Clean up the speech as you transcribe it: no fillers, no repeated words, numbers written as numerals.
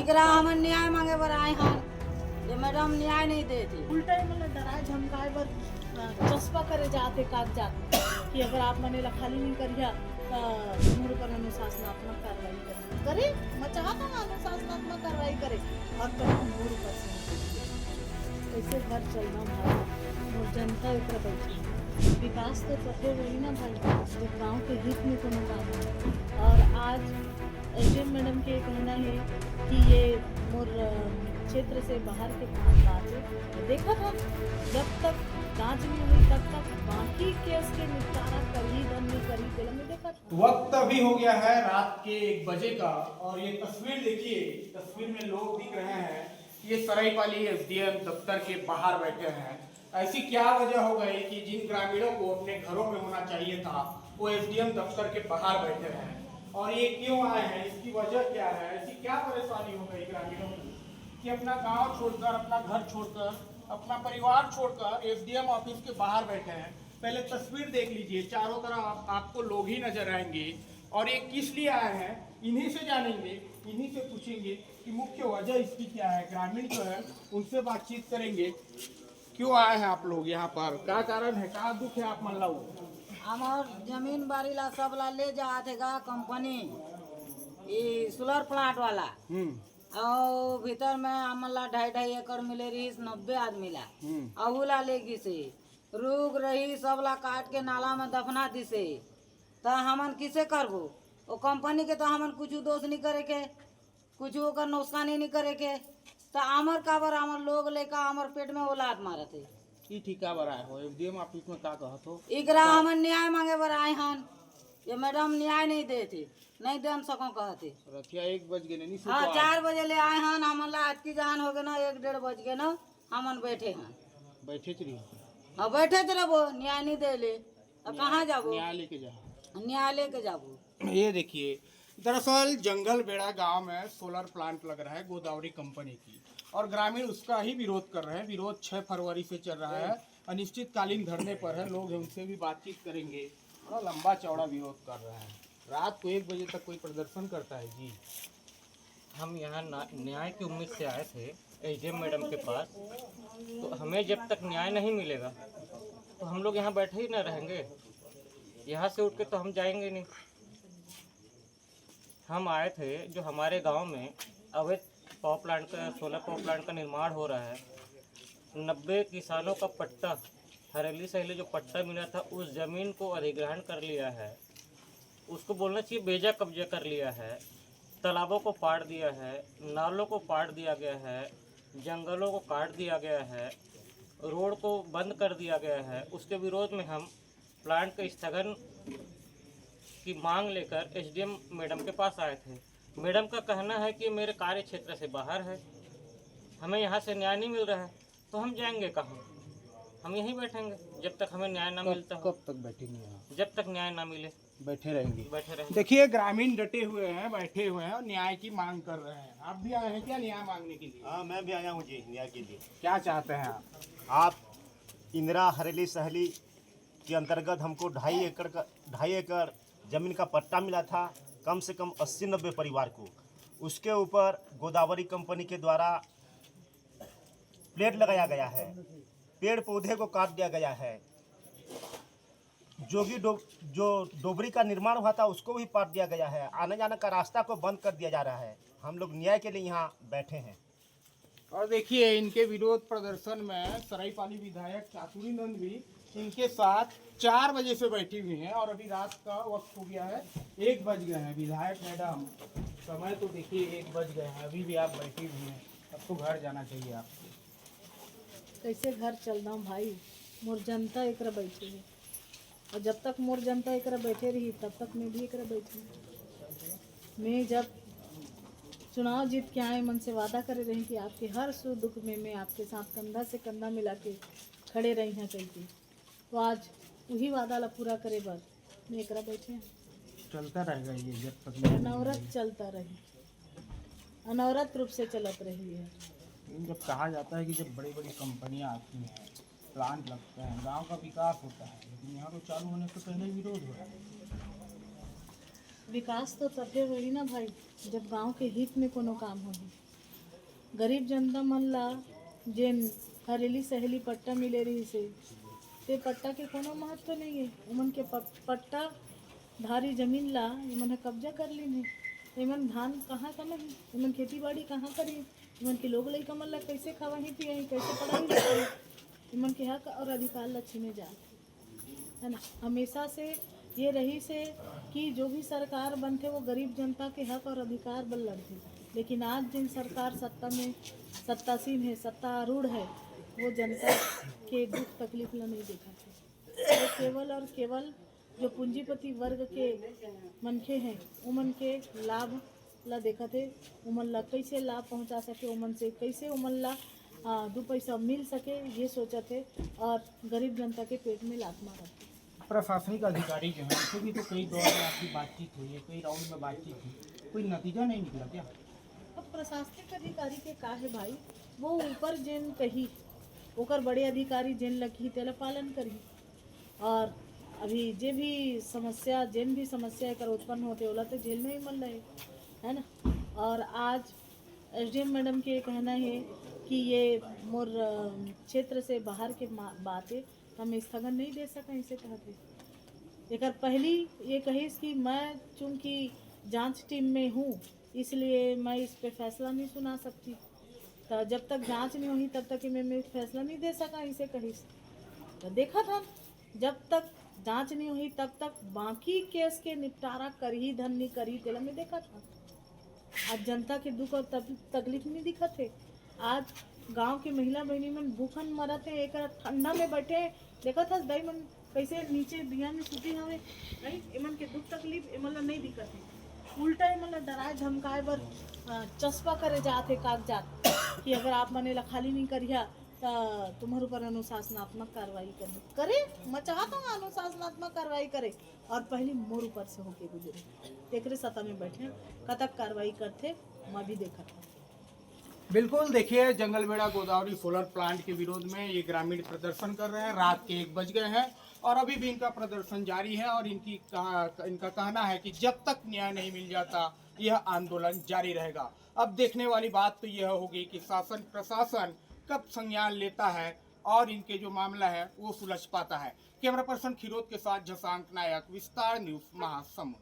एकरा हम न्याय मांगे बर आए हैं। ये मैडम न्याय नहीं देती। उल्टा ही मतलब डराए धमकाए बर चस्पा करे जाते कागजात कि अगर आप मने ला खाली नहीं करिया तो मोर पर अनुशासनात्मक कार्रवाई करे मचाता अनुशासनात्मक कार्रवाई करे और कहीं मोर पर से कैसे घर चलना भाई और जनता एकरा बैठी विकास तो तबे वही ना भाई जब गांव के हित में कोनो काम हो। और आज एसडीएम मैडम के कहना है कि ये मोर क्षेत्र से बाहर के बात है। देखा था जब तक जांच नहीं हुई तब तक बाकी केस के निपटारा करी दम नहीं करी फिल्म में देखा था। वक्त अभी हो गया है रात के 1 बजे का और ये तस्वीर देखिए, तस्वीर में लोग दिख रहे हैं। ये सरायपाली एसडीएम दफ्तर के बाहर बैठे हैं। ऐसी क्या वजह हो गई कि जिन ग्रामीणों को अपने घरों में होना चाहिए था वो एसडीएम दफ्तर के बाहर बैठे हैं। और ये क्यों आए हैं, इसकी वजह क्या है, ऐसी क्या परेशानी हो गई ग्रामीणों की कि अपना गांव छोड़कर, अपना घर छोड़कर, अपना परिवार छोड़कर एसडीएम ऑफिस के बाहर बैठे हैं। पहले तस्वीर देख लीजिए, चारों तरफ आपको लोग ही नजर आएंगे। और ये किस लिए आए हैं इन्हीं से जानेंगे, इन्हीं से पूछेंगे कि मुख्य वजह इसकी क्या है। ग्रामीण जो है उनसे बातचीत करेंगे। क्यों आए हैं आप लोग यहाँ पर, क्या कारण है, क्या दुख है आप मन लो? हमार जमीन बाड़ी ला सब ला ले जाते गा कंपनी ये सोलर प्लांट वाला। और भीतर में हमन ला 2.5 एकड़ मिले रही 90 आदमी ला अहू ला ले गिसे रुक रही सब ला काट के नाला में दफना दिसे। तो हमन किसे करबो? वो कंपनी के तो हमन कुछ दोष नहीं करे के, कुछ ओकर नुकसानी नहीं करे के। तो आमर काबर आमर लोग लेकर आमर पेट में औलाद मारत है। की ठीका बर आए हो एसडीएम ऑफिस में, का कहत हो? एकरा हमन न्याय मांगे बर आए हन। ये मैडम न्याय नहीं देती, नहीं दे सको कहते। रतिया 1 बज गए नहीं? हाँ 4 बजे ले आए हन। हमन ला आज की जान हो गए ना 1-1.5 बज गए ना हमन बैठे हैं। बैठे रही? हाँ बैठे थे रहो, न्याय नहीं दे ले अब कहाँ जाबो? न्यायालय के जा, न्यायालय के जाबो। ये देखिए, दरअसल जंगल बेड़ा गांव में सोलर प्लांट लग रहा है गोदावरी कंपनी की और ग्रामीण उसका ही विरोध कर रहे हैं। विरोध 6 फरवरी से चल रहा है, अनिश्चितकालीन धरने पर है। लोग हैं उनसे भी बातचीत करेंगे। बड़ा लंबा चौड़ा विरोध कर रहे हैं। रात को 1 बजे तक कोई प्रदर्शन करता है जी? हम यहाँ न्याय की उम्मीद से आए थे एसडीएम मैडम के पास। तो हमें जब तक न्याय नहीं मिलेगा तो हम लोग यहाँ बैठे ही न रहेंगे। यहाँ से उठ के तो हम जाएंगे नहीं। हम आए थे जो हमारे गांव में अवैध पावर प्लांट का, सोलर पावर प्लांट का निर्माण हो रहा है। 90 किसानों का पट्टा, हरेली सहेली जो पट्टा मिला था उस ज़मीन को अधिग्रहण कर लिया है। उसको बोलना चाहिए बेजा कब्जा कर लिया है। तालाबों को पाड़ दिया है, नालों को पाड़ दिया गया है, जंगलों को काट दिया गया है, रोड को बंद कर दिया गया है। उसके विरोध में हम प्लांट के स्थगन की मांग लेकर एसडीएम मैडम के पास आए थे। मैडम का कहना है कि मेरे कार्य क्षेत्र से बाहर है, हमें यहाँ से न्याय नहीं मिल रहा है। तो हम जाएंगे कहाँ? हम यहीं बैठेंगे जब तक हमें न्याय ना मिलता हो। कब तक बैठेंगे यहाँ? जब तक न्याय ना मिले बैठे रहेंगे। बैठे रहेंगे। देखिए, ग्रामीण डटे हुए हैं, बैठे हुए हैं और न्याय की मांग कर रहे हैं। आप भी आए हैं क्या न्याय मांगने के लिए? हाँ, मैं भी आया हूँ जी न्याय के लिए। क्या चाहते हैं आप? आप इंदिरा हरेली सहली के अंतर्गत हमको 2.5 एकड़ जमीन का पट्टा मिला था, कम से कम 80-90 परिवार को। उसके ऊपर गोदावरी कंपनी के द्वारा प्लेट लगाया गया है, पेड़ पौधे को काट दिया गया है, जो डोबरी का निर्माण हुआ था उसको भी काट दिया गया है, आने जाने का रास्ता को बंद कर दिया जा रहा है। हम लोग न्याय के लिए यहाँ बैठे हैं। और देखिए, इनके विरोध प्रदर्शन में सरायपाली विधायक चातुरी नंद भी इनके साथ 4 बजे से बैठी हुई हैं और अभी रात का वक्त हो गया है, 1 बज गए हैं। विधायक मैडम, समय तो देखिए 1 बज गए हैं, अभी भी आप बैठी हुई हैं। अब तो घर जाना चाहिए आपको। कैसे घर चलना भाई, मोर जनता एकरा बैठी है और जब तक मोर जनता एकरा बैठे रही तब तक मैं भी एकरा बैठी। मैं जब चुनाव जीत के आए मन से वादा करे रही कि आपके हर सुख दुख में मैं आपके साथ कंधा से कंधा मिला के खड़े रही हैं कहती। तो आज वही वादा ला पूरा करे बाद मैं एकरा बैठे हैं। चलता रहेगा ये जब तक अनवरत चलता रही, अनवरत रूप से चलत रही है। जब कहा जाता है कि जब बड़ी बड़ी कंपनियां आती हैं, प्लांट लगते हैं, गांव का विकास होता है, लेकिन यहाँ तो चालू होने से पहले विरोध हो रहा है। विकास तो तबे होई ना भाई जब गांव के हित में कोनो काम होगी। गरीब जनता मन ला जेन हरेली सहेली पट्टा मिले रही से ते पट्टा के कोनो महत्व नहीं है। उमन के पट्टा धारी जमीन ला इमन ह कब्जा कर ली है। इमन धान कहाँ कमाही, इमन खेती बाड़ी कहाँ करी, इमन के लोग लइका मन ला कैसे खवाही पियाही, कैसे पढ़ाई लिखाई, इमन के हक और अधिकार ला छीने जात है ना। हमेशा से ये रही से कि जो भी सरकार बनते वो गरीब जनता के हक और अधिकार बल लड़ते, लेकिन आज जिन सरकार सत्ता में सत्तासीन है, सत्ता आरूढ़ है, वो जनता के दुख तकलीफ ला नहीं देखा थे। वो केवल और केवल जो पूंजीपति वर्ग के मनखे हैं उमन के लाभ ला देखा थे, उमन ला कैसे लाभ पहुंचा सके, उमन से कैसे उमन ला 2 पैसा मिल सके, ये सोचा थे और गरीब जनता के पेट में लात मारा थे। प्रशासनिक अधिकारी जो है उनसे भी तो कई दौर में आपकी बातचीत हुई है, कई राउंड में बातचीत हुई, कोई नतीजा नहीं निकला क्या? अब प्रशासनिक अधिकारी के का है भाई, वो ऊपर जेन कही ओकर बड़े अधिकारी जेन लगी तेला पालन करी। और अभी जे भी समस्या जेन भी समस्या एकर उत्पन्न होते ओला तो जेल में ही मल रहे है ना। और आज एसडीएम मैडम के कहना है कि ये मोर क्षेत्र से बाहर के बात है, हम स्थगन नहीं दे सकें, इसे कहते एकर पहली ये कहिस कि मैं चूँकि जांच टीम में हूँ इसलिए मैं इस पे फैसला नहीं सुना सकती, तो जब तक जांच नहीं हुई तब तक मैं फैसला नहीं दे सका, इसे कहिस। तो देखा था जब तक जांच नहीं हुई तब तक बाकी केस के निपटारा कर ही धन नहीं करी तेला में देखा था। आज जनता के दुख और तकलीफ नहीं दिखा थे। आज गांव के महिला बहनी मन भूखन मरत है, एक ठंडा में बैठे देखा था दाई मन कैसे नीचे दिया में सुती हवे, नहीं इमन के दुख तकलीफ इमन ला नहीं दिखत है। उल्टा इमन ला डराए धमकाए बर चस्पा करे जाते कागजात कि अगर आप मने ला खाली नहीं करिया तो तुम्हारे ऊपर अनुशासनात्मक कार्रवाई करे। मैं चाहता हूँ अनुशासनात्मक कार्रवाई करे और पहले मोर ऊपर से होके गुजरे, तेकरे सत्ता में बैठे कतक कार्रवाई करते मैं भी देखा था। बिल्कुल, देखिए जंगलबेड़ा गोदावरी सोलर प्लांट के विरोध में ये ग्रामीण प्रदर्शन कर रहे हैं। रात के 1 बज गए हैं और अभी भी इनका प्रदर्शन जारी है और इनका कहना है कि जब तक न्याय नहीं मिल जाता यह आंदोलन जारी रहेगा। अब देखने वाली बात तो यह होगी कि शासन प्रशासन कब संज्ञान लेता है और इनके जो मामला है वो सुलझ पाता है। कैमरा पर्सन खिरोद के साथ जसांक नायक, विस्तार न्यूज, महासमुंद।